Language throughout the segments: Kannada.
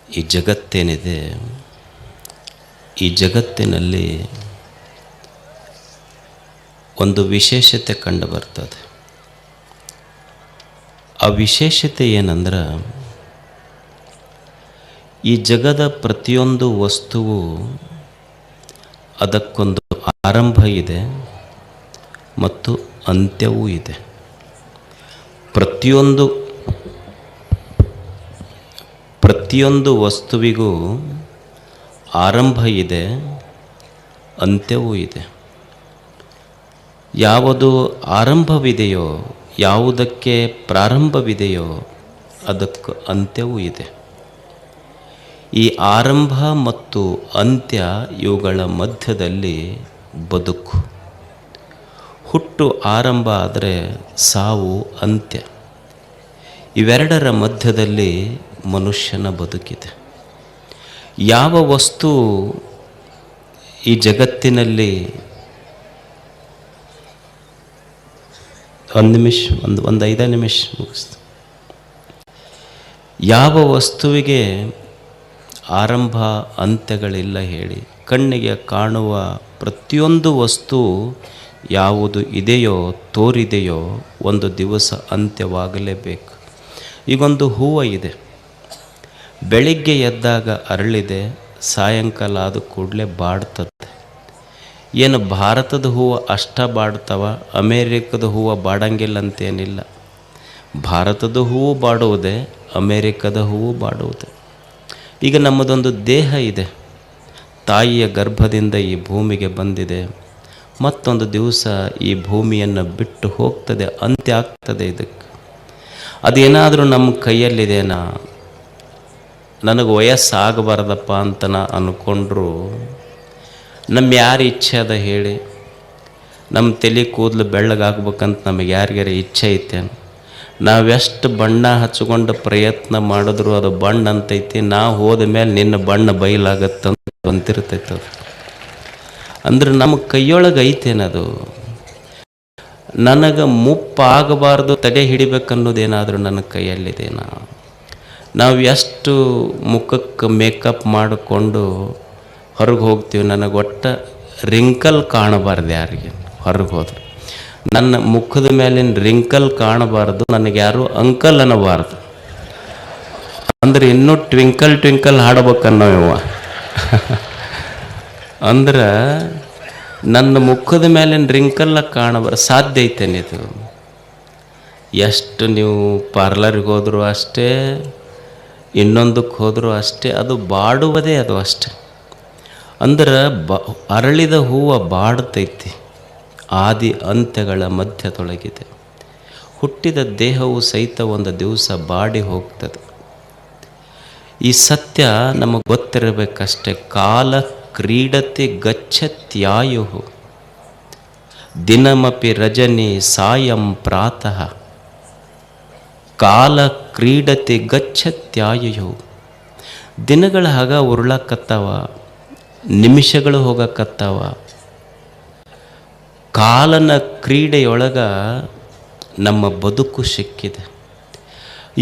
ಈ ಜಗತ್ತೇನಿದೆ, ಈ ಜಗತ್ತಿನಲ್ಲಿ ಒಂದು ವಿಶೇಷತೆ ಕಂಡು ಬರ್ತದೆ. ಆ ವಿಶೇಷತೆ ಏನಂದ್ರೆ, ಈ ಜಗದ ಪ್ರತಿಯೊಂದು ವಸ್ತುವು ಅದಕ್ಕೊಂದು ಆರಂಭ ಇದೆ ಮತ್ತು ಅಂತ್ಯವೂ ಇದೆ. ಪ್ರತಿಯೊಂದು ವಸ್ತುವಿಗೂ ಆರಂಭ ಇದೆ, ಅಂತ್ಯವೂ ಇದೆ. ಯಾವುದು ಆರಂಭವಿದೆಯೋ, ಯಾವುದಕ್ಕೆ ಪ್ರಾರಂಭವಿದೆಯೋ ಅದಕ್ಕೆ ಅಂತ್ಯವೂ ಇದೆ. ಈ ಆರಂಭ ಮತ್ತು ಅಂತ್ಯ ಇವುಗಳ ಮಧ್ಯದಲ್ಲಿ ಬದುಕು. ಹುಟ್ಟು ಆರಂಭ ಆದರೆ ಸಾವು ಅಂತ್ಯ. ಇವೆರಡರ ಮಧ್ಯದಲ್ಲಿ ಮನುಷ್ಯನ ಬದುಕಿದೆ. ಯಾವ ವಸ್ತು ಈ ಜಗತ್ತಿನಲ್ಲಿ ಒಂದು 5 ನಿಮಿಷ ಮುಗಿಸ್ತು. ಯಾವ ವಸ್ತುವಿಗೆ ಆರಂಭ ಅಂತ್ಯಗಳಿಲ್ಲ ಹೇಳಿ? ಕಣ್ಣಿಗೆ ಕಾಣುವ ಪ್ರತಿಯೊಂದು ವಸ್ತು ಯಾವುದು ಇದೆಯೋ, ತೋರಿದೆಯೋ, ಒಂದು ದಿವಸ ಅಂತ್ಯವಾಗಲೇಬೇಕು. ಈಗೊಂದು ಹೂವು ಇದೆ, ಬೆಳಿಗ್ಗೆ ಎದ್ದಾಗ ಅರಳಿದೆ, ಸಾಯಂಕಾಲ ಆದ ಕೂಡಲೇ ಬಾಡ್ತದೆ. ಏನು ಭಾರತದ ಹೂವು ಅಷ್ಟ ಬಾಡ್ತವ, ಅಮೇರಿಕದ ಹೂವು ಬಾಡಂಗಿಲ್ಲ ಅಂತೇನಿಲ್ಲ. ಭಾರತದ ಹೂವು ಬಾಡುವುದೇ, ಅಮೇರಿಕದ ಹೂವು ಬಾಡುವುದೇ. ಈಗ ನಮ್ಮದೊಂದು ದೇಹ ಇದೆ, ತಾಯಿಯ ಗರ್ಭದಿಂದ ಈ ಭೂಮಿಗೆ ಬಂದಿದೆ, ಮತ್ತೊಂದು ದಿವಸ ಈ ಭೂಮಿಯನ್ನು ಬಿಟ್ಟು ಹೋಗ್ತದೆ, ಅಂತ್ಯ ಆಗ್ತದೆ. ಇದಕ್ಕೆ ಅದೇನಾದರೂ ನಮ್ಮ ಕೈಯಲ್ಲಿದೆನಾ? ನನಗೆ ವಯಸ್ಸಾಗಬಾರ್ದಪ್ಪ ಅಂತ ನಾ ಅಂದ್ಕೊಂಡ್ರು ನಮ್ಮ ಯಾರು ಇಚ್ಛೆ ಅದ ಹೇಳಿ? ನಮ್ಮ ತಲೆ ಕೂದಲು ಬೆಳ್ಳಗಾಗ್ಬೇಕಂತ ನಮಗೆ ಯಾರಿಗಾರ ಇಚ್ಛೆ ಐತೇನು? ನಾವೆಷ್ಟು ಬಣ್ಣ ಹಚ್ಕೊಂಡು ಪ್ರಯತ್ನ ಮಾಡಿದ್ರು ಅದು ಬಣ್ಣ ಅಂತೈತಿ. ನಾವು ಹೋದ ಮೇಲೆ ನಿನ್ನ ಬಣ್ಣ ಬಯಲಾಗತ್ತಂತ ಅಂತಿರ್ತೈತದು. ಅಂದ್ರೆ ನಮ್ಮ ಕೈಯೊಳಗೆ ಐತೇನದು? ನನಗೆ ಮುಪ್ಪಾಗಬಾರ್ದು, ತಡೆ ಹಿಡಿಬೇಕನ್ನೋದೇನಾದರೂ ನನ್ನ ಕೈಯಲ್ಲಿದೇನಾ? ನಾವು ಎಷ್ಟು ಮುಖಕ್ಕೆ ಮೇಕಪ್ ಮಾಡಿಕೊಂಡು ಹೊರಗೆ ಹೋಗ್ತೀವಿ, ನನಗೆ ಒಟ್ಟು ರಿಂಕಲ್ ಕಾಣಬಾರ್ದು ಯಾರಿಗೆ ಹೊರಗೆ ಹೋದ್ರೆ. ನನ್ನ ಮುಖದ ಮೇಲಿನ ರಿಂಕಲ್ ಕಾಣಬಾರ್ದು, ನನಗೆ ಯಾರು ಅಂಕಲ್ ಅನ್ನಬಾರ್ದು. ಅಂದ್ರೆ ಇನ್ನೂ ಟ್ವಿಂಕಲ್ ಟ್ವಿಂಕಲ್ ಹಾಡ್ಬೇಕನ್ನೋ ಇವ. ಅಂದ್ರೆ ನನ್ನ ಮುಖದ ಮೇಲಿನ ರಿಂಕಲ್ಲ ಕಾಣಬಾರ್ದು. ಸಾಧ್ಯ ಐತೇನಿದು? ಎಷ್ಟು ನೀವು ಪಾರ್ಲರ್ಗೆ ಹೋದರೂ ಅಷ್ಟೇ, ಇನ್ನೊಂದಕ್ಕೆ ಹೋದರೂ ಅಷ್ಟೇ, ಅದು ಬಾಡುವುದೇ ಅದು ಅಷ್ಟೆ. ಅಂದ್ರೆ ಅರಳಿದ ಹೂವು ಬಾಡ್ತೈತಿ, ಆದಿ ಅಂತ್ಯಗಳ ಮಧ್ಯದೊಳಗಿದೆ. ಹುಟ್ಟಿದ ದೇಹವು ಸಹಿತ ಒಂದು ದಿವಸ ಬಾಡಿ ಹೋಗ್ತದೆ. ಈ ಸತ್ಯ ನಮಗೆ ಗೊತ್ತಿರಬೇಕಷ್ಟೆ. ಕಾಲ ಕ್ರೀಡತೆ ಗಚ್ಚತ್ಯಾಯು ದಿನಮಪಿ ರಜನಿ ಸಾಯಂ ಪ್ರಾತಃ. ಕಾಲ ಕ್ರೀಡತೆ ಗಚ್ಚತ್ಯಾಯು. ದಿನಗಳ ಹಾಗ ಉರುಳಕತ್ತಾವ, ನಿಮಿಷಗಳು ಹೋಗಕತ್ತಾವ. ಕಾಲನ ಕ್ರೀಡೆಯೊಳಗ ನಮ್ಮ ಬದುಕು ಸಿಕ್ಕಿದೆ.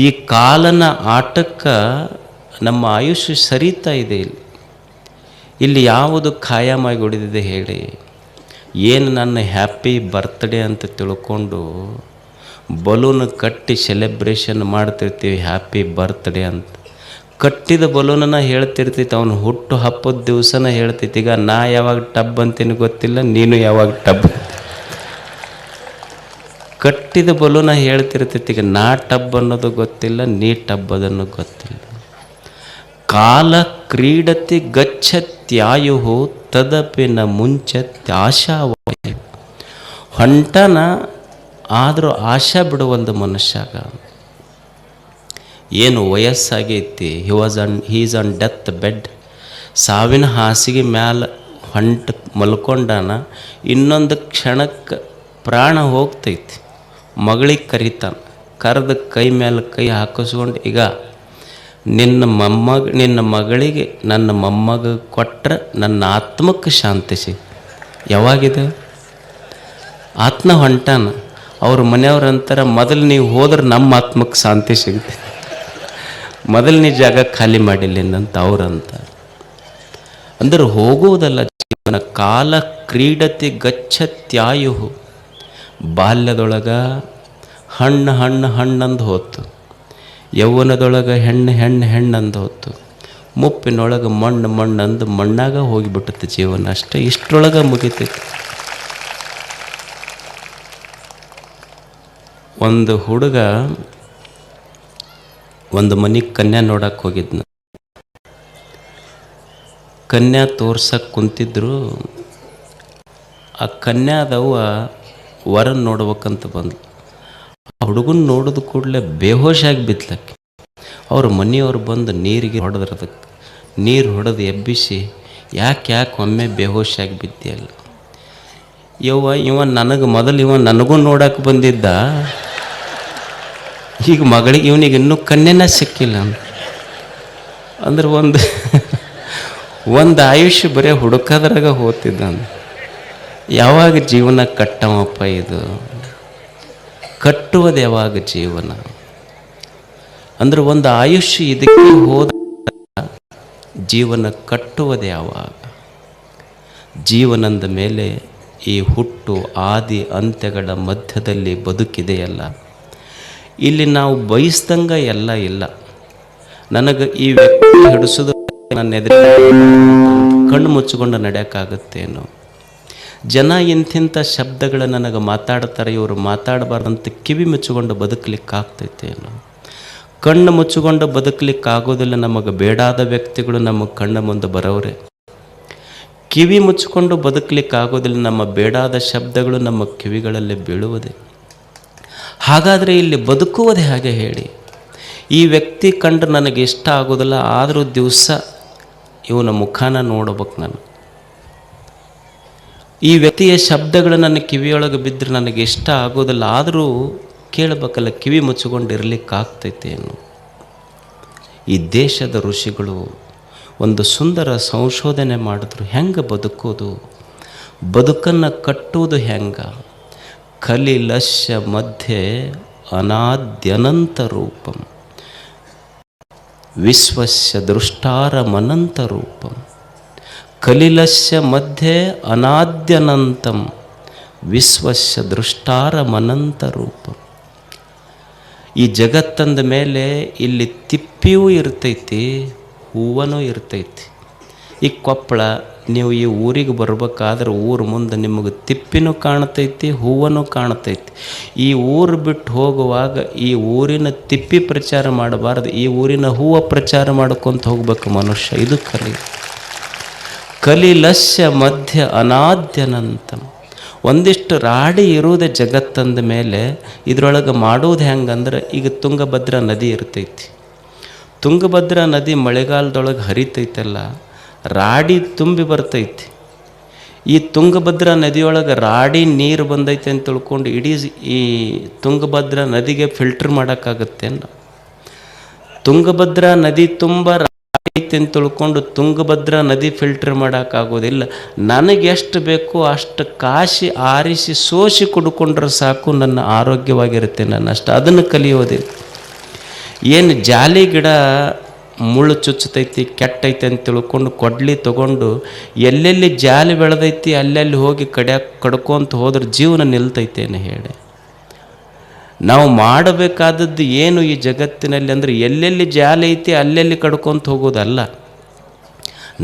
ಈ ಕಾಲನ ಆಟಕ್ಕೆ ನಮ್ಮ ಆಯುಷ್ಯ ಸರಿತಾ ಇದೆ. ಇಲ್ಲಿ ಯಾವುದು ಖಾಯಮಾಗಿ ಉಳಿದಿದೆ ಹೇಳಿ? ಏನು ನನ್ನ ಹ್ಯಾಪಿ ಬರ್ತ್ಡೇ ಅಂತ ತಿಳ್ಕೊಂಡು ಬಲೂನ್ ಕಟ್ಟಿ ಸೆಲೆಬ್ರೇಷನ್ ಮಾಡ್ತಿರ್ತೀವಿ, ಹ್ಯಾಪಿ ಬರ್ತ್ಡೇ ಅಂತ. ಕಟ್ಟಿದ ಬಲೂನನ್ನ ಹೇಳ್ತಿರ್ತೈತಿ, ಅವನು ಹುಟ್ಟು ಹಬ್ಬದ ದಿವಸನ ಹೇಳ್ತೈತಿ. ಈಗ ನಾ ಯಾವಾಗ ಟಬ್ ಅಂತೀನಿ ಗೊತ್ತಿಲ್ಲ, ನೀನು ಯಾವಾಗ ಟಬ್. ಕಟ್ಟಿದ ಬಲೂನ ಹೇಳ್ತಿರ್ತೈತಿ, ಈಗ ನಾ ಟಬ್ ಅನ್ನೋದು ಗೊತ್ತಿಲ್ಲ, ನೀ ಟಬ್ ಅದನ್ನು ಗೊತ್ತಿಲ್ಲ. ಕಾಲ ಕ್ರೀಡತಿ ಗಚ್ಚತ್ಯಾಯು ತದಪಿನ ಮುಂಚತ್ಯಾಶಾವಾಯು. ಹೊಂಟನ ಆದರೂ ಆಶಾ ಬಿಡುವಲ್ದು ಮನುಷ್ಯಾಗ. ಏನು ವಯಸ್ಸಾಗೈತಿ, ಹೀಸ್ ಆನ್ ಡೆತ್ ಬೆಡ್. ಸಾವಿನ ಹಾಸಿಗೆ ಮ್ಯಾಲ ಮಲ್ಕೊಂಡಾನ, ಇನ್ನೊಂದು ಕ್ಷಣಕ್ಕೆ ಪ್ರಾಣ ಹೋಗ್ತೈತಿ. ಮಗಳಿಗೆ ಕರಿತಾನ, ಕರೆದ ಕೈ ಮೇಲೆ ಕೈ ಹಾಕಿಸ್ಕೊಂಡು, ಈಗ ನಿನ್ನ ಮಗಳಿಗೆ ನನ್ನ ಮೊಮ್ಮಗ ಕೊಟ್ಟರೆ ನನ್ನ ಆತ್ಮಕ್ಕೆ ಶಾಂತಿ ಸಿಗ್ತದೆ. ಯಾವಾಗಿದೆ? ಆತ್ಮ ಹೊಂಟಾನ. ಅವ್ರ ಮನೆಯವ್ರ ಅಂತಾರೆ, ಮೊದಲು ನೀವು ಹೋದ್ರೆ ನಮ್ಮ ಆತ್ಮಕ್ಕೆ ಶಾಂತಿ ಸಿಗುತ್ತೆ. ಮೊದಲನೇ ಜಾಗ ಖಾಲಿ ಮಾಡಿಲ್ಲೇನಂತ ಅವ್ರಂತ. ಅಂದ್ರೆ ಹೋಗುವುದಲ್ಲ ಜೀವನ. ಕಾಲ ಕ್ರೀಡತಿ ಗಚ್ಚತ್ಯಾಯು. ಬಾಲ್ಯದೊಳಗೆ ಹಣ್ಣಂದು ಹೋತು, ಯೌವನದೊಳಗೆ ಹೆಣ್ಣಂದು ಹೋತು, ಮುಪ್ಪಿನೊಳಗೆ ಮಣ್ಣಂದು ಮಣ್ಣಾಗ ಹೋಗಿಬಿಟ್ಟುತ್ತೆ ಜೀವನ. ಅಷ್ಟೇ, ಇಷ್ಟರೊಳಗೆ ಮುಗಿತೈತಿ. ಒಂದು ಹುಡುಗ ಒಂದು ಮನೆಗೆ ಕನ್ಯಾ ನೋಡಕ್ಕೆ ಹೋಗಿದ್ನ. ಕನ್ಯಾ ತೋರ್ಸಕ್ಕೆ ಕುಂತಿದ್ರು. ಆ ಕನ್ಯಾದವ್ವ ವರನ್ ನೋಡ್ಬೇಕಂತ ಬಂದ್ಲು. ಆ ಹುಡುಗನ ನೋಡಿದ ಕೂಡಲೇ ಬೇಹೋಶಾಗಿ ಬಿದ್ಲಕ್ಕೆ. ಅವ್ರ ಮನೆಯವ್ರು ಬಂದು ನೀರಿಗೆ ಹೊಡೆದ್ರು. ಅದಕ್ಕೆ ನೀರು ಹೊಡೆದು ಎಬ್ಬಿಸಿ, ಯಾಕೆ ಒಮ್ಮೆ ಬೇಹೋಶಾಗಿ ಬಿದ್ದೆಯಲ್ಲ. ಇವ ನನಗೂ ನೋಡಕ್ಕೆ ಬಂದಿದ್ದ, ಈಗ ಮಗಳಿಗೆ ಇವನಿಗೆ ಇನ್ನೂ ಕನ್ಯೆನ ಸಿಕ್ಕಿಲ್ಲ ಅಂದ್ರೆ ಒಂದು ಆಯುಷ್ಯ ಬರೀ ಹುಡುಕದ್ರಾಗ ಹೋಗ್ತಿದ್ದ. ಯಾವಾಗ ಜೀವನ ಕಟ್ಟವಪ್ಪ ಇದು? ಕಟ್ಟುವುದು ಯಾವಾಗ ಜೀವನ? ಅಂದ್ರೆ ಒಂದು ಆಯುಷ್ಯ ಇದಕ್ಕೆ ಹೋದ ಜೀವನ ಕಟ್ಟುವುದು ಯಾವಾಗ? ಜೀವನದ ಮೇಲೆ ಈ ಹುಟ್ಟು ಆದಿ ಅಂತ್ಯಗಳ ಮಧ್ಯದಲ್ಲಿ ಬದುಕಿದೆಯಲ್ಲ, ಇಲ್ಲಿ ನಾವು ಬಯಸ್ದಂಗೆ ಎಲ್ಲ ಇಲ್ಲ. ನನಗೆ ಈ ವ್ಯಕ್ತಿ ಹಿಡಿಸೋದು ನನ್ನ ಎದುರು ಕಣ್ಣು ಮುಚ್ಚಿಕೊಂಡು ನಡೆಯೋಕ್ಕಾಗತ್ತೇನೋ? ಜನ ಇಂತಿಂಥ ಶಬ್ದಗಳು ನನಗೆ ಮಾತಾಡ್ತಾರೆ, ಇವರು ಮಾತಾಡಬಾರ್ದಂತ ಕಿವಿ ಮುಚ್ಚಿಕೊಂಡು ಬದುಕಲಿಕ್ಕಾಗ್ತೈತೇನೋ? ಕಣ್ಣು ಮುಚ್ಚಿಕೊಂಡು ಬದುಕಲಿಕ್ಕಾಗೋದಿಲ್ಲ. ನಮಗೆ ಬೇಡಾದ ವ್ಯಕ್ತಿಗಳು ನಮ್ಮ ಕಣ್ಣ ಮುಂದೆ ಬರೋರೆ. ಕಿವಿ ಮುಚ್ಚಿಕೊಂಡು ಬದುಕಲಿಕ್ಕಾಗೋದಿಲ್ಲ. ನಮ್ಮ ಬೇಡಾದ ಶಬ್ದಗಳು ನಮ್ಮ ಕಿವಿಗಳಲ್ಲಿ ಬೀಳುವುದೇ. ಹಾಗಾದರೆ ಇಲ್ಲಿ ಬದುಕುವುದೇ ಹಾಗೆ ಹೇಳಿ? ಈ ವ್ಯಕ್ತಿ ಕಂಡ್ರೆ ನನಗೆ ಇಷ್ಟ ಆಗೋದಿಲ್ಲ, ಆದರೂ ದಿವಸ ಇವನ ಮುಖಾನ ನೋಡ್ಬೇಕು ನಾನು. ಈ ವ್ಯಕ್ತಿಯ ಶಬ್ದಗಳು ನನ್ನ ಕಿವಿಯೊಳಗೆ ಬಿದ್ದರೆ ನನಗೆ ಇಷ್ಟ ಆಗೋದಿಲ್ಲ, ಆದರೂ ಕೇಳಬೇಕಲ್ಲ, ಕಿವಿ ಮುಚ್ಚಿಕೊಂಡಿರಲಿಕ್ಕಾಗ್ತೈತೇನು? ಈ ದೇಶದ ಋಷಿಗಳು ಒಂದು ಸುಂದರ ಸಂಶೋಧನೆ ಮಾಡಿದ್ರು. ಹೆಂಗೆ ಬದುಕೋದು, ಬದುಕನ್ನು ಕಟ್ಟುವುದು ಹೆಂಗೆ? ಕಲಿಲಸ್ಯ ಮಧ್ಯೆ ಅನಾದ್ಯನಂತ ರೂಪಂ ವಿಶ್ವಸ್ಯ ದೃಷ್ಟಾರಮನಂತ ರೂಪಂ. ಕಲಿಲಸ್ಯ ಮಧ್ಯೆ ಅನಾದ್ಯನಂತಂ ವಿಶ್ವಸ್ಯ ದೃಷ್ಟಾರಮನಂತ ರೂಪಂ. ಈ ಜಗತ್ತಂದ ಮೇಲೆ ಇಲ್ಲಿ ತಿಪ್ಪಿಯೂ ಇರ್ತೈತಿ, ಹೂವನೂ ಇರ್ತೈತಿ. ಈ ಕೊಪ್ಪಳ, ನೀವು ಈ ಊರಿಗೆ ಬರ್ಬೇಕಾದ್ರೆ ಊರು ಮುಂದೆ ನಿಮಗೆ ತಿಪ್ಪಿನೂ ಕಾಣ್ತೈತಿ, ಹೂವನೂ ಕಾಣ್ತೈತಿ. ಈ ಊರು ಬಿಟ್ಟು ಹೋಗುವಾಗ ಈ ಊರಿನ ತಿಪ್ಪಿ ಪ್ರಚಾರ ಮಾಡಬಾರ್ದು, ಈ ಊರಿನ ಹೂವು ಪ್ರಚಾರ ಮಾಡ್ಕೊತ ಹೋಗ್ಬೇಕು ಮನುಷ್ಯ. ಇದು ಕಲಿಲಸ್ಯ ಮಧ್ಯ ಅನಾದ್ಯನಂತಂ. ಒಂದಿಷ್ಟು ರಾಡಿ ಇರುವುದೇ ಜಗತ್ತಂದ ಮೇಲೆ. ಇದರೊಳಗೆ ಮಾಡೋದು ಹೆಂಗಂದ್ರೆ, ಈಗ ತುಂಗಭದ್ರಾ ನದಿ ಇರ್ತೈತಿ. ತುಂಗಭದ್ರಾ ನದಿ ಮಳೆಗಾಲದೊಳಗೆ ಹರಿತೈತಲ್ಲ, ರಾಡಿ ತುಂಬಿ ಬರ್ತೈತಿ. ಈ ತುಂಗಭದ್ರಾ ನದಿಯೊಳಗೆ ರಾಡಿ ನೀರು ಬಂದೈತೆ ಅಂತ ತಿಳ್ಕೊಂಡು ಇಡೀ ಈ ತುಂಗಭದ್ರಾ ನದಿಗೆ ಫಿಲ್ಟರ್ ಮಾಡೋಕ್ಕಾಗತ್ತೆ? ತುಂಗಭದ್ರಾ ನದಿ ತುಂಬ ರಾಡಿ ಐತೆ ಅಂತ ತಿಳ್ಕೊಂಡು ತುಂಗಭದ್ರಾ ನದಿ ಫಿಲ್ಟರ್ ಮಾಡೋಕ್ಕಾಗೋದಿಲ್ಲ. ನನಗೆ ಎಷ್ಟು ಬೇಕೋ ಅಷ್ಟು ಕಾಶಿ ಆರಿಸಿ ಸೋಸಿ ಕುಡ್ಕೊಂಡ್ರೆ ಸಾಕು, ನನ್ನ ಆರೋಗ್ಯವಾಗಿರುತ್ತೆ. ನಾನು ಅಷ್ಟು ಅದನ್ನು ಕಲಿಯೋದಿಲ್ಲ. ಏನು ಜಾಲಿ ಗಿಡ ಮುಳ್ಳು ಚುಚ್ಚತೈತಿ, ಕೆಟ್ಟೈತೆ ಅಂತ ತಿಳ್ಕೊಂಡು ಕೊಡ್ಲಿ ತೊಗೊಂಡು ಎಲ್ಲೆಲ್ಲಿ ಜಾಲಿ ಬೆಳೆದೈತಿ ಅಲ್ಲೆಲ್ಲಿ ಹೋಗಿ ಕಡ್ಕೊಂತ ಹೋದ್ರೆ ಜೀವನ ನಿಲ್ತೈತೇನು ಹೇಳಿ? ನಾವು ಮಾಡಬೇಕಾದದ್ದು ಏನು ಈ ಜಗತ್ತಿನಲ್ಲಿ ಅಂದರೆ, ಎಲ್ಲೆಲ್ಲಿ ಜಾಲಿ ಐತಿ ಅಲ್ಲೆಲ್ಲಿ ಕಡ್ಕೊಂತ ಹೋಗೋದಲ್ಲ.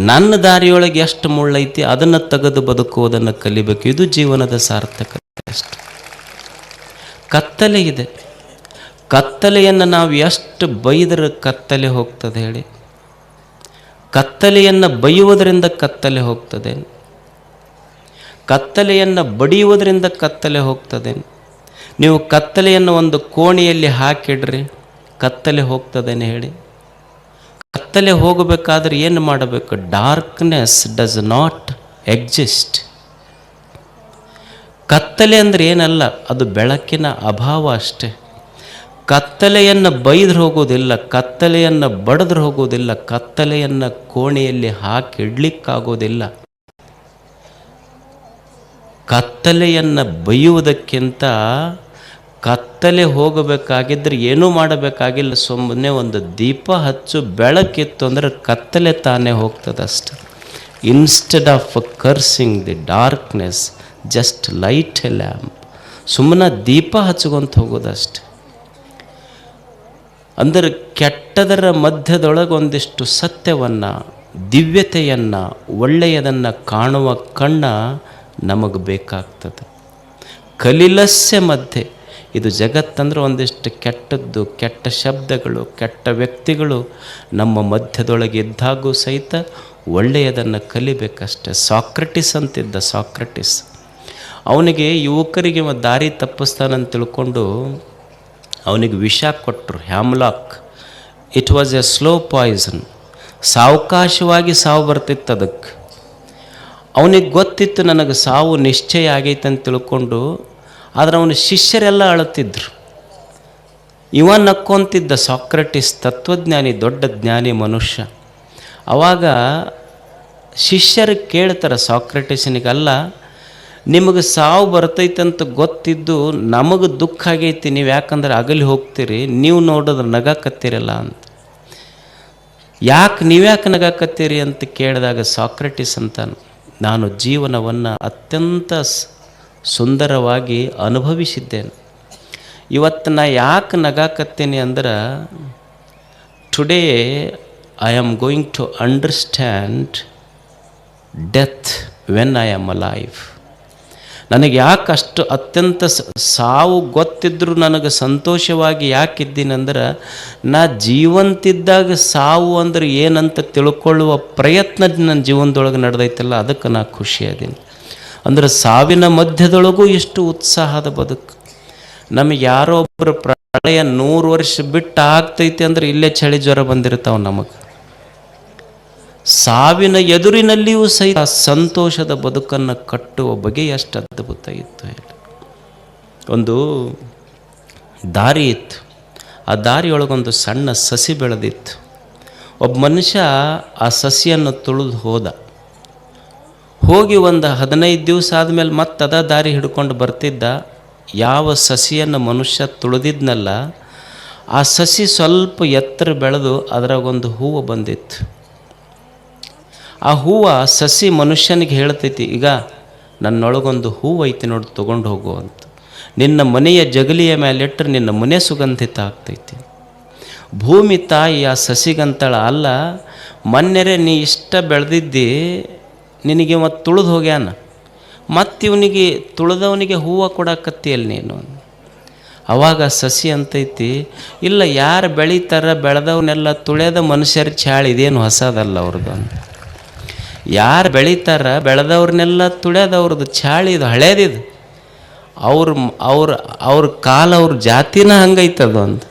ನನ್ನ ದಾರಿಯೊಳಗೆ ಎಷ್ಟು ಮುಳ್ಳೈತಿ ಅದನ್ನು ತೆಗೆದು ಬದುಕುವುದನ್ನು ಕಲಿಬೇಕು. ಇದು ಜೀವನದ ಸಾರ್ಥಕತೆ ಅಷ್ಟೆ. ಕತ್ತಲೆ ಇದೆ. ಕತ್ತಲೆಯನ್ನು ನಾವು ಎಷ್ಟು ಬೈದರೆ ಕತ್ತಲೆ ಹೋಗ್ತದೆ ಹೇಳಿ? ಕತ್ತಲೆಯನ್ನು ಬೈಯುವುದರಿಂದ ಕತ್ತಲೆ ಹೋಗ್ತದೆ? ಕತ್ತಲೆಯನ್ನು ಬಡಿಯುವುದರಿಂದ ಕತ್ತಲೆ ಹೋಗ್ತದೆ? ನೀವು ಕತ್ತಲೆಯನ್ನು ಒಂದು ಕೋಣೆಯಲ್ಲಿ ಹಾಕಿಡ್ರಿ, ಕತ್ತಲೆ ಹೋಗ್ತದೇನೆ ಹೇಳಿ? ಕತ್ತಲೆ ಹೋಗಬೇಕಾದ್ರೆ ಏನು ಮಾಡಬೇಕು? Darkness does not exist. ಕತ್ತಲೆ ಅಂದರೆ ಏನಲ್ಲ, ಅದು ಬೆಳಕಿನ ಅಭಾವ ಅಷ್ಟೆ. ಕತ್ತಲೆಯನ್ನು ಬೈದ್ರೆ ಹೋಗೋದಿಲ್ಲ, ಕತ್ತಲೆಯನ್ನು ಬಡಿದ್ರೆ ಹೋಗೋದಿಲ್ಲ, ಕತ್ತಲೆಯನ್ನು ಕೋಣೆಯಲ್ಲಿ ಹಾಕಿಡ್ಲಿಕ್ಕಾಗೋದಿಲ್ಲ. ಕತ್ತಲೆಯನ್ನು ಬೈಯುವುದಕ್ಕಿಂತ ಕತ್ತಲೆ ಹೋಗಬೇಕಾಗಿದ್ದರೆ ಏನೂ ಮಾಡಬೇಕಾಗಿಲ್ಲ, ಸುಮ್ಮನೆ ಒಂದು ದೀಪ ಹಚ್ಚು, ಬೆಳಕಿತ್ತು ಅಂದರೆ ಕತ್ತಲೆ ತಾನೇ ಹೋಗ್ತದಷ್ಟೆ. Instead of cursing the darkness just light a lamp. ಸುಮ್ಮನೆ ದೀಪ ಹಚ್ಕೊಂತ ಹೋಗೋದಷ್ಟೆ. ಅಂದರೆ ಕೆಟ್ಟದರ ಮಧ್ಯದೊಳಗೆ ಒಂದಿಷ್ಟು ಸತ್ಯವನ್ನು, ದಿವ್ಯತೆಯನ್ನು, ಒಳ್ಳೆಯದನ್ನು ಕಾಣುವ ಕಣ್ಣ ನಮಗೆ ಬೇಕಾಗ್ತದೆ. ಕಲಿಲಸ್ಯ ಮಧ್ಯೆ, ಇದು ಜಗತ್ತಂದ್ರೆ ಒಂದಿಷ್ಟು ಕೆಟ್ಟದ್ದು, ಕೆಟ್ಟ ಶಬ್ದಗಳು, ಕೆಟ್ಟ ವ್ಯಕ್ತಿಗಳು ನಮ್ಮ ಮಧ್ಯದೊಳಗೆ ಇದ್ದಾಗೂ ಸಹಿತ ಒಳ್ಳೆಯದನ್ನು ಕಲಿಬೇಕಷ್ಟೆ. ಸಾಕ್ರೆಟಿಸ್ ಅಂತಿದ್ದ, ಸಾಕ್ರೆಟಿಸ್ ಅವನಿಗೆ ಯುವಕರಿಗೆ ದಾರಿ ತಪ್ಪಿಸ್ತಾನಂತ ತಿಳ್ಕೊಂಡು ಅವನಿಗೆ ವಿಷ ಕೊಟ್ಟರು, hemlock. It was a slow poison. ಸಾವಕಾಶವಾಗಿ ಸಾವು ಬರ್ತಿತ್ತು ಅದಕ್ಕೆ. ಅವನಿಗೆ ಗೊತ್ತಿತ್ತು ನನಗೆ ಸಾವು ನಿಶ್ಚಯ ಆಗೈತೆ ಅಂತ ತಿಳ್ಕೊಂಡು. ಆದರೆ ಅವನ ಶಿಷ್ಯರೆಲ್ಲ ಅಳುತ್ತಿದ್ರು. ಇವ ನಕ್ಕೊಂತಿದ್ದ ಸಾಕ್ರೆಟಿಸ್, ತತ್ವಜ್ಞಾನಿ, ದೊಡ್ಡ ಜ್ಞಾನಿ ಮನುಷ್ಯ. ಆವಾಗ ಶಿಷ್ಯರು ಕೇಳ್ತಾರೆ ಸಾಕ್ರೆಟಿಸನಿಗಲ್ಲ, ನಿಮಗೆ ಸಾವು ಬರ್ತೈತಂತ ಗೊತ್ತಿದ್ದು ನಮಗೆ ದುಃಖ ಆಗೈತಿ, ನೀವು ಯಾಕಂದ್ರೆ ಅಗಲಿ ಹೋಗ್ತೀರಿ, ನೀವು ನೋಡಿದ್ರೆ ನಗಾಕತ್ತೀರಲ್ಲ ಅಂತ. ನೀವ್ಯಾಕೆ ನಗಾಕತ್ತೀರಿ ಅಂತ ಕೇಳಿದಾಗ ಸಾಕ್ರೆಟಿಸ್ ಅಂತಾನೆ, ನಾನು ಜೀವನವನ್ನು ಅತ್ಯಂತ ಸುಂದರವಾಗಿ ಅನುಭವಿಸಿದ್ದೇನೆ. ಇವತ್ತು ನಾ ಯಾಕೆ ನಗಾಕತ್ತೀನಿ ಅಂದ್ರೆ, today I am going to understand death when I am alive. ನನಗೆ ಯಾಕೆ ಅಷ್ಟು ಅತ್ಯಂತ ಸಾವು ಗೊತ್ತಿದ್ದರೂ ನನಗೆ ಸಂತೋಷವಾಗಿ ಯಾಕಿದ್ದೀನಂದ್ರೆ, ನಾ ಜೀವಂತಿದ್ದಾಗ ಸಾವು ಅಂದ್ರೆ ಏನಂತ ತಿಳ್ಕೊಳ್ಳುವ ಪ್ರಯತ್ನ ನನ್ನ ಜೀವನದೊಳಗೆ ನಡೆದೈತಲ್ಲ, ಅದಕ್ಕೆ ನಾ ಖುಷಿಯಾದೀನಿ. ಅಂದ್ರೆ ಸಾವಿನ ಮಧ್ಯದೊಳಗೂ ಎಷ್ಟು ಉತ್ಸಾಹದ ಬದುಕು. ನಮಗೆ ಯಾರೋ ಒಬ್ಬರು ಪ್ರಳಯ 100 ವರ್ಷ ಬಿಟ್ಟು ಆಗ್ತೈತಿ ಅಂದ್ರೆ ಇಲ್ಲೇ ಚಳಿ ಜ್ವರ ಬಂದಿರ್ತಾವೆ ನಮಗೆ. ಸಾವಿನ ಎದುರಿನಲ್ಲಿಯೂ ಸಹಿತ ಸಂತೋಷದ ಬದುಕನ್ನು ಕಟ್ಟುವ ಬಗೆ ಎಷ್ಟು ಅದ್ಭುತ ಇತ್ತು ಹೇಳಿ. ಒಂದು ದಾರಿ ಇತ್ತು, ಆ ದಾರಿಯೊಳಗೊಂದು ಸಣ್ಣ ಸಸಿ ಬೆಳೆದಿತ್ತು. ಒಬ್ಬ ಮನುಷ್ಯ ಆ ಸಸಿಯನ್ನು ತುಳಿದು ಹೋಗಿ ಒಂದು 15 ದಿವಸ ಆದಮೇಲೆ ಮತ್ತೆ ಅದ ದಾರಿ ಹಿಡ್ಕೊಂಡು ಬರ್ತಿದ್ದ. ಯಾವ ಸಸಿಯನ್ನು ಮನುಷ್ಯ ತುಳಿದಿದ್ನಲ್ಲ, ಆ ಸಸಿ ಸ್ವಲ್ಪ ಎತ್ತರ ಬೆಳೆದು ಅದರಾಗೊಂದು ಹೂವು ಬಂದಿತ್ತು. ಆ ಹೂವು ಸಸಿ ಮನುಷ್ಯನಿಗೆ ಹೇಳ್ತೈತಿ, ಈಗ ನನ್ನೊಳಗೊಂದು ಹೂವು ಐತಿ ನೋಡಿ, ತೊಗೊಂಡು ಹೋಗು ಅಂತ. ನಿನ್ನ ಮನೆಯ ಜಗಲಿಯ ಮೇಲಿಟ್ಟರೆ ನಿನ್ನ ಮನೆ ಸುಗಂಧಿತ ಆಗ್ತೈತಿ. ಭೂಮಿ ತಾಯಿ ಆ ಸಸಿಗಂತಳ, ಅಲ್ಲ ಮೊನ್ನೆರೆ ನೀ ಇಷ್ಟ ಬೆಳೆದಿದ್ದಿ, ನಿನಗೆ ಮತ್ತು ತುಳಿದು ಹೋಗ್ಯಾನ, ಮತ್ತು ಇವನಿಗೆ ತುಳಿದವನಿಗೆ ಹೂವು ಕೊಡಾಕತ್ತಿಯಲ್ಲಿ ನೀನು. ಅವಾಗ ಸಸಿ ಅಂತೈತಿ, ಇಲ್ಲ ಯಾರು ಬೆಳೀತಾರ ಬೆಳೆದವನ್ನೆಲ್ಲ ತುಳಿಯೋದ ಮನುಷ್ಯರ ಚಾಳಿ, ಇದೇನು ಹೊಸದಲ್ಲ ಅವ್ರದ್ದು. ಯಾರು ಬೆಳೀತಾರ ಬೆಳೆದವ್ರನ್ನೆಲ್ಲ ತುಳಿಯೋದವ್ರದ್ದು ಚಾಳಿ, ಇದು ಹಳೇದಿದು. ಅವ್ರ ಕಾಲ, ಅವ್ರ ಜಾತಿನ ಹಂಗೈತದು ಅಂತ.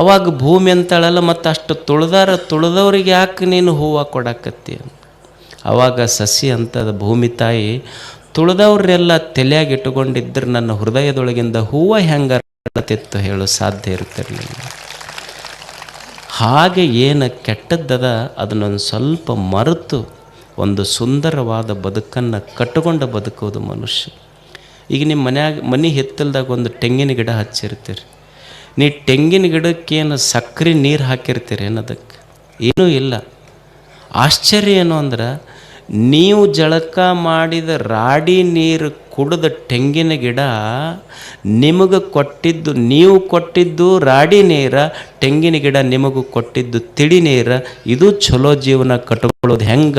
ಅವಾಗ ಭೂಮಿ ಅಂತಳಲ್ಲ, ಮತ್ತು ಅಷ್ಟು ತುಳಿದವ್ರಿಗೆ ಯಾಕೆ ನೀನು ಹೂವು ಕೊಡಾಕತ್ತಿ ಅಂತ. ಅವಾಗ ಸಸಿ ಅಂತದ, ಭೂಮಿ ತಾಯಿ, ತುಳಿದವ್ರನ್ನೆಲ್ಲ ತಲೆಯಾಗಿ ಇಟ್ಟುಕೊಂಡಿದ್ದರೆ ನನ್ನ ಹೃದಯದೊಳಗಿಂದ ಹೂವು ಹೆಂಗೆ ಅರಳತಿತ್ತು ಹೇಳು, ಸಾಧ್ಯ ಇರ್ತಿರಲಿಲ್ಲ. ಹಾಗೆ ಏನು ಕೆಟ್ಟದ್ದದ ಅದನ್ನೊಂದು ಸ್ವಲ್ಪ ಮರೆತು ಒಂದು ಸುಂದರವಾದ ಬದುಕನ್ನು ಕಟ್ಟಿಕೊಂಡು ಬದುಕೋದು ಮನುಷ್ಯ. ಈಗ ನಿಮ್ಮ ಮನೆ ಹಿತ್ತಲ್ದಾಗ ಒಂದು ತೆಂಗಿನ ಗಿಡ ಹಚ್ಚಿರ್ತೀರಿ. ನೀ ತೆಂಗಿನ ಗಿಡಕ್ಕೇನು ಸಕ್ಕರೆ ನೀರು ಹಾಕಿರ್ತೀರಿ ಏನದಕ್ಕೆ? ಏನೂ ಇಲ್ಲ. ಆಶ್ಚರ್ಯ ಏನು ಅಂದ್ರೆ, ನೀವು ಜಳಕ ಮಾಡಿದ ರಾಡಿ ನೀರು ಕುಡಿದ ತೆಂಗಿನ ಗಿಡ ನಿಮಗೆ ಕೊಟ್ಟಿದ್ದು, ನೀವು ಕೊಟ್ಟಿದ್ದು ರಾಡಿ ನೀರ, ತೆಂಗಿನ ಗಿಡ ನಿಮಗೂ ಕೊಟ್ಟಿದ್ದು ತಿಳಿ ನೀರ. ಇದು ಚಲೋ ಜೀವನ ಕಟ್ಟಿಕೊಳ್ಳೋದು ಹೆಂಗ?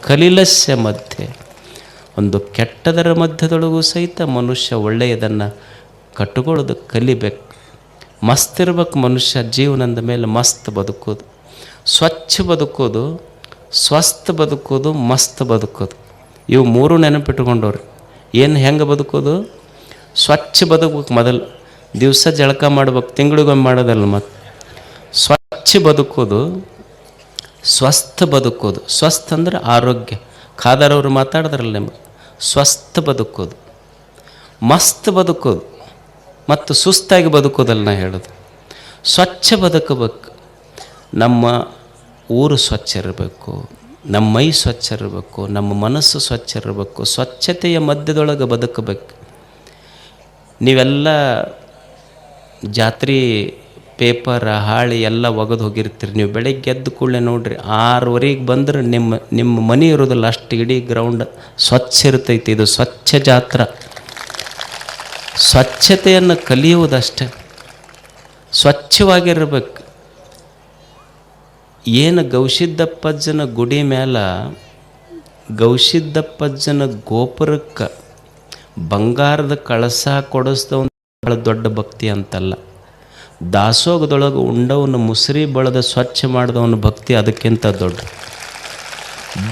ಕಲಿಲಸ್ಯ ಮಧ್ಯೆ, ಒಂದು ಕೆಟ್ಟದರ ಮಧ್ಯದೊಳಗೂ ಸಹಿತ ಮನುಷ್ಯ ಒಳ್ಳೆಯದನ್ನು ಕಟ್ಟಿಕೊಳ್ಳೋದು ಕಲಿಬೇಕು. ಮಸ್ತ್ ಇರ್ಬೇಕು ಮನುಷ್ಯ. ಜೀವನದ ಮೇಲೆ ಮಸ್ತ್ ಬದುಕೋದು, ಸ್ವಚ್ಛ ಬದುಕೋದು, ಸ್ವಸ್ಥ ಬದುಕೋದು, ಮಸ್ತ್ ಬದುಕೋದು, ಇವು ಮೂರು ನೆನಪಿಟ್ಕೊಂಡವ್ರಿ. ಏನು ಹೆಂಗೆ ಬದುಕೋದು? ಸ್ವಚ್ಛ ಬದುಕಬೇಕು. ಮೊದಲು ದಿವಸ ಜಳಕ ಮಾಡ್ಬೇಕು, ತಿಂಗಳಿಗೊಮ್ಮೆ ಮಾಡೋದಲ್ಲ. ಮತ್ತು ಸ್ವಚ್ಛ ಬದುಕೋದು, ಸ್ವಸ್ಥ ಬದುಕೋದು. ಸ್ವಸ್ಥ ಅಂದ್ರೆ ಆರೋಗ್ಯ. ಖಾದರವ್ರು ಮಾತಾಡಿದ್ರಲ್ಲ ನಿಮಗೆ, ಸ್ವಸ್ಥ ಬದುಕೋದು, ಮಸ್ತ್ ಬದುಕೋದು, ಮತ್ತು ಸುಸ್ತಾಗಿ ಬದುಕೋದಲ್ಲ ನಾ ಹೇಳೋದು. ಸ್ವಚ್ಛ ಬದುಕಬೇಕು. ನಮ್ಮ ಊರು ಸ್ವಚ್ಛ ಇರಬೇಕು, ನಮ್ಮ ಮೈ ಸ್ವಚ್ಛ ಇರಬೇಕು, ನಮ್ಮ ಮನಸ್ಸು ಸ್ವಚ್ಛ ಇರಬೇಕು. ಸ್ವಚ್ಛತೆಯ ಮಧ್ಯದೊಳಗೆ ಬದುಕಬೇಕು. ನೀವೆಲ್ಲ ಜಾತ್ರೆ ಪೇಪರ್ ಹಾಳಿ ಎಲ್ಲ ಒಗೆದು ಹೋಗಿರ್ತೀರಿ. ನೀವು ಬೆಳಗ್ಗೆ ಎದ್ದು ಕೂಡಲೇ ನೋಡ್ರಿ 6:00 ಬಂದ್ರೆ ನಿಮ್ಮ ಮನೆ ಇರೋದಿಲ್ಲ, ಅಷ್ಟು ಇಡೀ ಗ್ರೌಂಡ್ ಸ್ವಚ್ಛ ಇರ್ತೈತಿ. ಇದು ಸ್ವಚ್ಛ ಜಾತ್ರೆ. ಸ್ವಚ್ಛತೆಯನ್ನು ಕಲಿಯುವುದಷ್ಟೆ, ಸ್ವಚ್ಛವಾಗಿರ್ಬೇಕು. ಏನು ಗವಿಸಿದ್ದಪ್ಪಜ್ಜನ ಗುಡಿ ಮೇಲೆ, ಗವಿಸಿದ್ದಪ್ಪಜ್ಜನ ಗೋಪುರಕ್ಕೆ ಬಂಗಾರದ ಕಳಸ ಕೊಡಿಸ್ದವನು ಭಾಳ ದೊಡ್ಡ ಭಕ್ತಿ ಅಂತಲ್ಲ. ದಾಸೋಗದೊಳಗೆ ಉಂಡವನು ಮುಸುರಿ ಬಳದ ಸ್ವಚ್ಛ ಮಾಡಿದವನ ಭಕ್ತಿ ಅದಕ್ಕಿಂತ ದೊಡ್ಡ.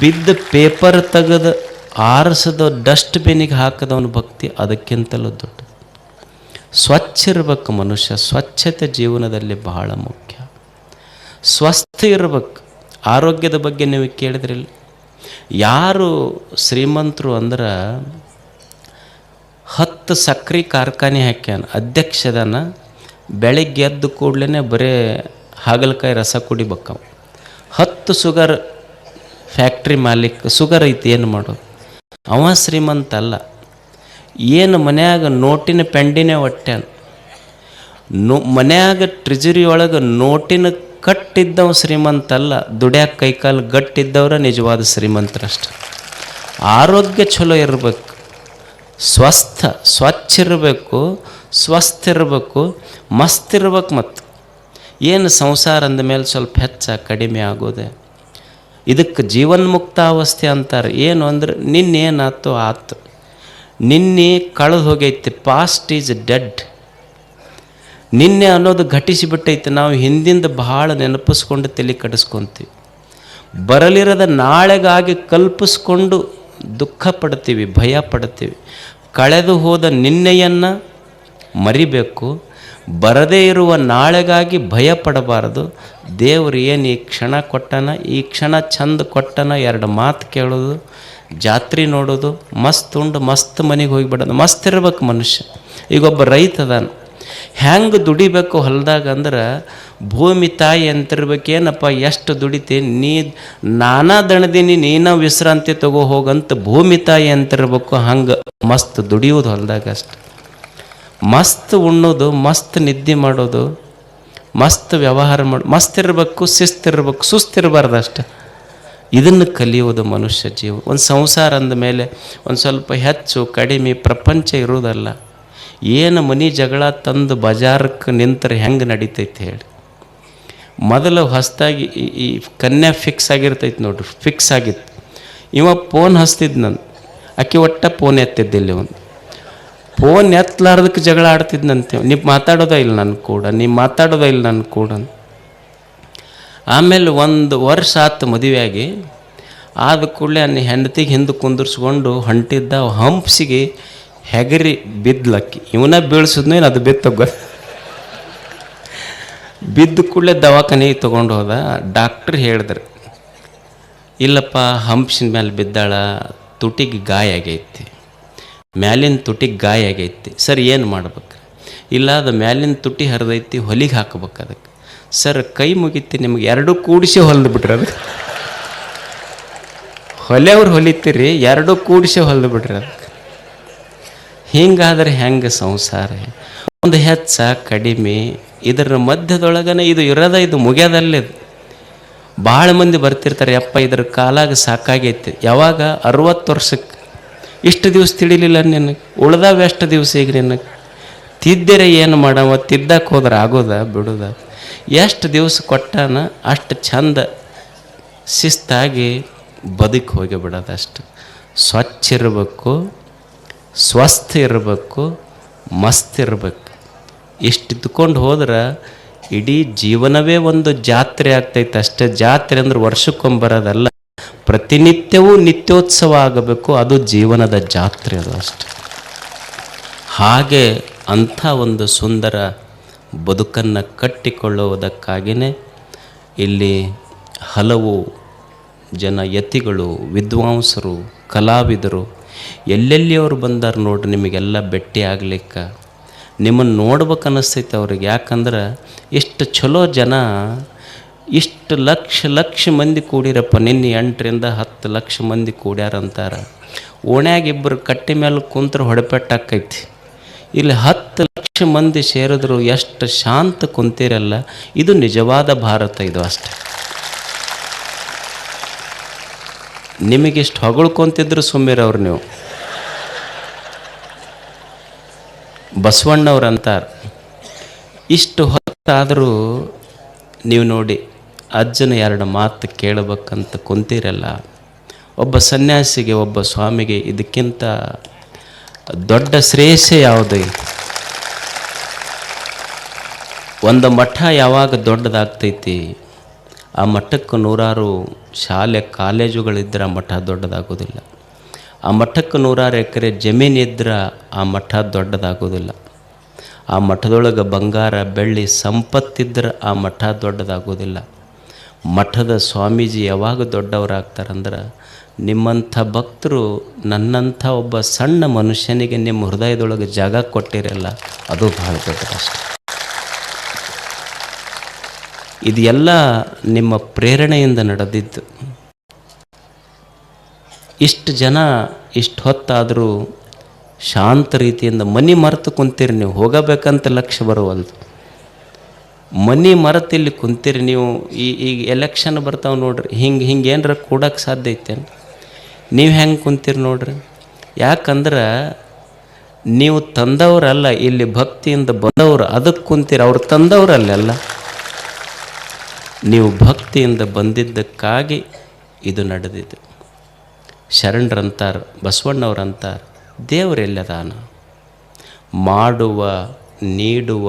ಬಿದ್ದ ಪೇಪರ್ ತೆಗೆದು ಆರಿಸದ ಡಸ್ಟ್ಬಿನ್ನಿಗೆ ಹಾಕದವನ ಭಕ್ತಿ ಅದಕ್ಕಿಂತಲೂ ದೊಡ್ಡ. ಸ್ವಚ್ಛ ಇರಬೇಕು ಮನುಷ್ಯ. ಸ್ವಚ್ಛತೆ ಜೀವನದಲ್ಲಿ ಬಹಳ ಮುಖ್ಯ. ಸ್ವಸ್ಥ ಇರಬೇಕು. ಆರೋಗ್ಯದ ಬಗ್ಗೆ ನೀವು ಕೇಳಿದ್ರಿಲ್ಲ. ಯಾರು ಶ್ರೀಮಂತರು ಅಂದ್ರೆ 10 ಸಕ್ರೆ ಕಾರ್ಖಾನೆ ಹಾಕ್ಯಾನ, ಅಧ್ಯಕ್ಷದನ. ಬೆಳಿಗ್ಗೆ ಎದ್ದು ಕೂಡಲೇ ಬರೀ ಹಾಗಲಕಾಯಿ ರಸ ಕುಡಿಬೇಕವ. 10 ಶುಗರ್ ಫ್ಯಾಕ್ಟ್ರಿ ಮಾಲೀಕ. ಶುಗರ್ ಐತಿ, ಏನು ಮಾಡೋದು? ಅವ ಶ್ರೀಮಂತ ಅಲ್ಲ. ಏನು ಮನ್ಯಾಗ ನೋಟಿನ ಪೆಂಡಿನೇ ಒಟ್ಟ್ಯಾನ. ಮನ್ಯಾಗ ಟ್ರೆಜರಿ ಒಳಗೆ ನೋಟಿನ ಕಟ್ಟಿದ್ದವ ಶ್ರೀಮಂತ ಅಲ್ಲ. ದುಡ್ಯಾಕ ಕೈಕಾಲು ಗಟ್ಟಿದ್ದವ್ರ ನಿಜವಾದ ಶ್ರೀಮಂತರಷ್ಟ. ಆರೋಗ್ಯ ಚಲೋ ಇರಬೇಕು, ಸ್ವಚ್ಛ ಇರಬೇಕು, ಸ್ವಸ್ಥ ಇರಬೇಕು, ಮಸ್ತ್ ಇರ್ಬೇಕು. ಮತ್ತು ಏನು ಸಂಸಾರ ಅಂದಮೇಲೆ ಸ್ವಲ್ಪ ಹೆಚ್ಚ ಕಡಿಮೆ ಆಗೋದೆ. ಇದಕ್ಕೆ ಜೀವನ್ಮುಕ್ತಾವಸ್ಥೆ ಅಂತಾರೆ. ಏನು ಅಂದ್ರೆ ನಿನ್ನೇನಾಯ್ತು ಆಯ್ತು, ನಿನ್ನೆ ಕಳೆದು ಹೋಗೈತಿ. Past is dead. ನಿನ್ನೆ ಅನ್ನೋದು ಘಟಿಸಿಬಿಟ್ಟೈತೆ. ನಾವು ಹಿಂದಿಂದ ಬಹಳ ನೆನಪಿಸ್ಕೊಂಡು ತಲೆ ಕಡಿಸ್ಕೊತೀವಿ. ಬರಲಿರದ ನಾಳೆಗಾಗಿ ಕಲ್ಪಿಸ್ಕೊಂಡು ದುಃಖ ಪಡ್ತೀವಿ, ಭಯ ಪಡ್ತೀವಿ. ಕಳೆದು ಹೋದ ನಿನ್ನೆಯನ್ನು ಮರಿಬೇಕು. ಬರದೇ ಇರುವ ನಾಳೆಗಾಗಿ ಭಯ ಪಡಬಾರದು. ದೇವರು ಏನು ಈ ಕ್ಷಣ ಕೊಟ್ಟನ, ಈ ಕ್ಷಣ ಚಂದ ಕೊಟ್ಟನ, 2 ಮಾತು ಕೇಳೋದು, ಜಾತ್ರೆ ನೋಡೋದು, ಮಸ್ತ್ ಉಂಡು ಮಸ್ತ್ ಮನೆಗೆ ಹೋಗಿಬಿಡೋದು. ಮಸ್ತ್ ಇರ್ಬೇಕು ಮನುಷ್ಯ. ಈಗೊಬ್ಬ ರೈತ ಅದಾನ, ಹೆಂಗೆ ದುಡಿಬೇಕು ಹೊಲದಾಗ ಅಂದ್ರೆ ಭೂಮಿ ತಾಯಿ ಅಂತಿರ್ಬೇಕೇನಪ್ಪ, ಎಷ್ಟು ದುಡಿತೀನಿ, ನಾನಾ ದಣದೀನಿ, ನೀನ ವಿಶ್ರಾಂತಿ ತಗೋ ಹೋಗಂತ ಭೂಮಿ ತಾಯಿ ಅಂತಿರ್ಬೇಕು. ಹಂಗೆ ಮಸ್ತ್ ದುಡಿಯೋದು ಹೊಲದಾಗ ಅಷ್ಟೆ. ಮಸ್ತ್ ಉಣ್ಣೋದು, ಮಸ್ತ್ ನಿದ್ದೆ ಮಾಡೋದು, ಮಸ್ತ್ ವ್ಯವಹಾರ ಮಸ್ತ್ ಇರಬೇಕು, ಶಿಸ್ತಿರ್ಬೇಕು, ಸುಸ್ತಿರಬಾರ್ದು ಅಷ್ಟೆ. ಇದನ್ನು ಕಲಿಯೋದು ಮನುಷ್ಯ ಜೀವ. ಒಂದು ಸಂಸಾರ ಅಂದಮೇಲೆ ಒಂದು ಸ್ವಲ್ಪ ಹೆಚ್ಚು ಕಡಿಮೆ ಪ್ರಪಂಚ ಇರೋದಲ್ಲ. ಏನು ಮನೆ ಜಗಳ ತಂದು ಬಜಾರಕ್ಕೆ ನಿಂತರೆ ಹೆಂಗೆ ನಡೀತೈತೆ ಹೇಳಿ. ಮೊದಲು ಹೊಸದಾಗಿ ಈ ಕನ್ಯಾ ಫಿಕ್ಸ್ ಆಗಿರ್ತೈತೆ ನೋಡ್ರಿ, ಫಿಕ್ಸ್ ಆಗಿತ್ತು. ಇವ ಫೋನ್ ಹಚ್ತಿದ್ದು ನಾನು, ಆಕೆ ಒಟ್ಟ ಫೋನ್ ಎತ್ತಿದ್ದಿಲ್ಲ. ಇವನು ಫೋನ್ ಎತ್ತಲಾರ್ದಕ್ಕೆ ಜಗಳ ಆಡ್ತಿದ್ನಂತೆ. ನೀವು ಮಾತಾಡೋದ ಇಲ್ಲ ನನ್ನ ಕೂಡ, ನೀವು ಮಾತಾಡೋದ ಇಲ್ಲ ನನ್ನ ಕೂಡ. ಆಮೇಲೆ 1 ವರ್ಷ ಆತು ಮದುವೆಯಾಗಿ. ಆದ ಕೂಡಲೇ ಅಲ್ಲಿ ಹೆಂಡತಿಗೆ ಹಿಂದೆ ಕುಂದಿರ್ಸ್ಕೊಂಡು ಹೊಂಟಿದ್ದ. ಹಂಪ್ಸಿಗೆ ಹೆಗರಿ ಬಿದ್ಲಕ್ಕಿ. ಇವನ ಬೀಳ್ಸಿದ್ನು, ಏನು ಅದು ಬಿತ್ತೋಗ. ಬಿದ್ದ ಕೂಡಲೇ ದವಾಖಾನೆಗೆ ತೊಗೊಂಡು ಹೋದ. ಡಾಕ್ಟ್ರ್ ಹೇಳಿದ್ರು, ಇಲ್ಲಪ್ಪ ಹಂಪ್ಸಿನ ಮೇಲೆ ಬಿದ್ದಾಳ, ತುಟಿಗೆ ಗಾಯ ಆಗೈತಿ, ಮ್ಯಾಲಿನ ತುಟಿಗೆ ಗಾಯ ಆಗೈತಿ. ಸರ್ ಏನು ಮಾಡ್ಬೇಕು? ಇಲ್ಲ, ಅದು ಮ್ಯಾಲಿನ ತುಟಿ ಹರಿದೈತಿ, ಹೊಲಿಗೆ ಹಾಕ್ಬೇಕು ಅದಕ್ಕೆ. ಸರ್ ಕೈ ಮುಗಿತಿ ನಿಮಗೆ, 2 ಕೂಡಿಸಿ ಹೊಲಿದು ಬಿಟ್ರಿ. ಅದಕ್ಕೆ ಹೊಲೆಯವ್ರು ಹೊಲಿತೀರಿ, 2 ಕೂಡಿಸಿ ಹೊಲಿದು ಬಿಟ್ರಿ ಅದಕ್ಕೆ. ಹಿಂಗಾದ್ರೆ ಹೆಂಗೆ ಸಂಸಾರ? ಒಂದು ಹೆಚ್ಚ ಕಡಿಮೆ ಇದರ ಮಧ್ಯದೊಳಗನೆ ಇದು ಇರೋದ, ಇದು ಮುಗಿಯೋದಲ್ಲಿದು. ಭಾಳ ಮಂದಿ ಬರ್ತಿರ್ತಾರೆ, ಯಪ್ಪ ಇದ್ರ ಕಾಲಾಗ ಸಾಕಾಗೈತಿ. ಯಾವಾಗ? 60 ವರ್ಷಕ್ಕೆ. ಇಷ್ಟು ದಿವಸ ತಿಳಿಲಿಲ್ಲ ನಿನಗೆ, ಉಳ್ದಾವ ಎಷ್ಟು ದಿವಸ ಈಗ ನಿನಗೆ? ತಿದ್ದಿರೆ ಏನು ಮಾಡವ? ತಿದ್ದಕ್ಕೆ ಹೋದ್ರೆ ಆಗೋದ ಬಿಡೋದ? ಎಷ್ಟು ದಿವಸ ಕೊಟ್ಟಾನ ಅಷ್ಟು ಚಂದ ಶಿಸ್ತಾಗಿ ಬದುಕಿ ಹೋಗಿ ಬಿಡೋದಷ್ಟು. ಸ್ವಚ್ಛ ಇರಬೇಕು, ಸ್ವಸ್ಥ ಇರಬೇಕು, ಮಸ್ತ್ ಇರಬೇಕು. ಇಷ್ಟಿದ್ಕೊಂಡು ಹೋದ್ರೆ ಇಡೀ ಜೀವನವೇ ಒಂದು ಜಾತ್ರೆ ಆಗ್ತೈತೆ ಅಷ್ಟೇ. ಜಾತ್ರೆ ಅಂದ್ರೆ ವರ್ಷಕ್ಕೊಂಬರೋದಲ್ಲ, ಪ್ರತಿನಿತ್ಯವೂ ನಿತ್ಯೋತ್ಸವ ಆಗಬೇಕು. ಅದು ಜೀವನದ ಜಾತ್ರೆ, ಅದು ಅಷ್ಟೆ. ಹಾಗೆ ಅಂಥ ಒಂದು ಸುಂದರ ಬದುಕನ್ನು ಕಟ್ಟಿಕೊಳ್ಳುವುದಕ್ಕಾಗಿಯೇ ಇಲ್ಲಿ ಹಲವು ಜನ ಯತಿಗಳು, ವಿದ್ವಾಂಸರು, ಕಲಾವಿದರು ಎಲ್ಲೆಲ್ಲಿಯವರು ಬಂದಾರ ನೋಡ್ರಿ. ನಿಮಗೆಲ್ಲ ಭೇಟಿ ಆಗ್ಲಿಕ್ಕೆ ನಿಮ್ಮನ್ನು ನೋಡ್ಬೇಕು ಅನ್ನಿಸ್ತೈತೆ ಅವ್ರಿಗೆ. ಯಾಕಂದ್ರೆ ಇಷ್ಟು ಚಲೋ ಜನ, ಇಷ್ಟು ಲಕ್ಷ ಮಂದಿ ಕೂಡಿರಪ್ಪ. ನಿನ್ನೆ 8ರಿಂದ 10 ಲಕ್ಷ ಮಂದಿ ಕೂಡ್ಯಾರಂತಾರೆ. ಓಣ್ಯಾಗ 2 ಕಟ್ಟಿ ಮೇಲೆ ಕುಂತ್ರೆ ಹೊಡೆಪೆಟ್ಟಾಕೈತಿ. ಇಲ್ಲಿ 10 ಲಕ್ಷ ಮಂದಿ ಸೇರಿದ್ರು ಎಷ್ಟು ಶಾಂತ ಕುಂತಿರಲ್ಲ. ಇದು ನಿಜವಾದ ಭಾರತ, ಇದು ಅಷ್ಟೆ. ನಿಮಗಿಷ್ಟು ಹೊಗಳ್ಕೊಂತಿದ್ರು ಸುಮ್ಮಿರವ್ರು ನೀವು. ಬಸವಣ್ಣವ್ರು ಅಂತಾರೆ, ಇಷ್ಟು ಹೊತ್ತಾದರೂ ನೀವು ನೋಡಿ ಅಜ್ಜನ 2 ಮಾತು ಕೇಳಬೇಕಂತ ಕುಂತಿರಲ್ಲ. ಒಬ್ಬ ಸನ್ಯಾಸಿಗೆ, ಒಬ್ಬ ಸ್ವಾಮಿಗೆ ಇದಕ್ಕಿಂತ ದೊಡ್ಡ ಶ್ರೇಯಸ್ಸೇ ಯಾವುದು? ಒಂದು ಮಠ ಯಾವಾಗ ದೊಡ್ಡದಾಗ್ತೈತಿ, ಆ ಮಠಕ್ಕೆ 100 ಶಾಲೆ ಕಾಲೇಜುಗಳಿದ್ರೆ ಆ ಮಠ ದೊಡ್ಡದಾಗೋದಿಲ್ಲ. ಆ ಮಠಕ್ಕೆ 100 ಎಕರೆ ಜಮೀನಿದ್ರೆ ಆ ಮಠ ದೊಡ್ಡದಾಗೋದಿಲ್ಲ. ಆ ಮಠದೊಳಗೆ ಬಂಗಾರ ಬೆಳ್ಳಿ ಸಂಪತ್ತಿದ್ರೆ ಆ ಮಠ ದೊಡ್ಡದಾಗೋದಿಲ್ಲ. ಮಠದ ಸ್ವಾಮೀಜಿ ಯಾವಾಗ ದೊಡ್ಡವರಾಗ್ತಾರಂದ್ರೆ, ನಿಮ್ಮಂಥ ಭಕ್ತರು ನನ್ನಂಥ ಒಬ್ಬ ಸಣ್ಣ ಮನುಷ್ಯನಿಗೆ ನಿಮ್ಮ ಹೃದಯದೊಳಗೆ ಜಾಗ ಕೊಟ್ಟಿರಲ್ಲ, ಅದು ಭಾಳ ದೊಡ್ಡದಷ್ಟೆ. ಇದು ಎಲ್ಲ ನಿಮ್ಮ ಪ್ರೇರಣೆಯಿಂದ ನಡೆದಿದ್ದು. ಇಷ್ಟು ಜನ ಇಷ್ಟು ಹೊತ್ತಾದರೂ ಶಾಂತ ರೀತಿಯಿಂದ ಮನೆ ಮರೆತು ಕುಂತೀರಿ ನೀವು. ಹೋಗಬೇಕಂತ ಲಕ್ಷ್ಯ ಬರುವಲ್ದು. ಮನೆ ಮರೆತು ಇಲ್ಲಿ ಕುಂತೀರಿ ನೀವು. ಈಗ ಎಲೆಕ್ಷನ್ ಬರ್ತಾವೆ ನೋಡ್ರಿ, ಹಿಂಗೆ ಏನರ ಕೂಡಕ್ಕೆ ಸಾಧ್ಯ ಐತೇನು? ನೀವು ಹೆಂಗೆ ಕುಂತೀರಿ ನೋಡ್ರಿ. ಯಾಕಂದ್ರೆ ನೀವು ತಂದವರಲ್ಲ, ಇಲ್ಲಿ ಭಕ್ತಿಯಿಂದ ಬಂದವರು, ಅದಕ್ಕೆ ಕುಂತೀರಿ. ಅವ್ರು ತಂದವರಲ್ಲ, ನೀವು ಭಕ್ತಿಯಿಂದ ಬಂದಿದ್ದಕ್ಕಾಗಿ ಇದು ನಡೆದಿದ್ದು. ಶರಣರಂತಾರೆ, ಬಸವಣ್ಣವ್ರಂತಾರೆ, ದೇವರೆಲ್ಲದಾನ ಮಾಡುವ ನೀಡುವ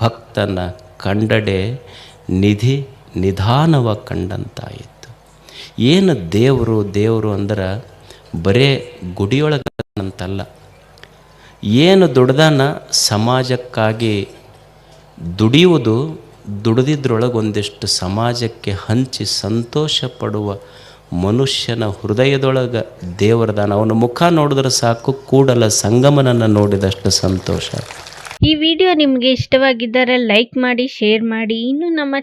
ಭಕ್ತನ ಕಂಡಡೆ ನಿಧಿ ನಿಧಾನವ ಕಂಡಂತಾಯಿತು. ಏನು ದೇವರು ಅಂದ್ರೆ ಬರೇ ಗುಡಿಯೊಳಗಂತಲ್ಲ, ಏನು ದುಡ್ದಾನ ಸಮಾಜಕ್ಕಾಗಿ ದುಡಿಯುವುದು, ದುಡಿದಿದ್ರೊಳಗೆ ಒಂದಿಷ್ಟು ಸಮಾಜಕ್ಕೆ ಹಂಚಿ ಸಂತೋಷ ಪಡುವ ಮನುಷ್ಯನ ಹೃದಯದೊಳಗೆ ದೇವರದಾನ. ಅವನ ಮುಖ ನೋಡಿದ್ರೆ ಸಾಕು, ಕೂಡಲ ಸಂಗಮನನ್ನು ನೋಡಿದಷ್ಟು ಸಂತೋಷ. ಈ ವಿಡಿಯೋ ನಿಮಗೆ ಇಷ್ಟವಾಗಿದ್ದರೆ ಲೈಕ್ ಮಾಡಿ, ಶೇರ್ ಮಾಡಿ. ಇನ್ನು ನಮ್ಮ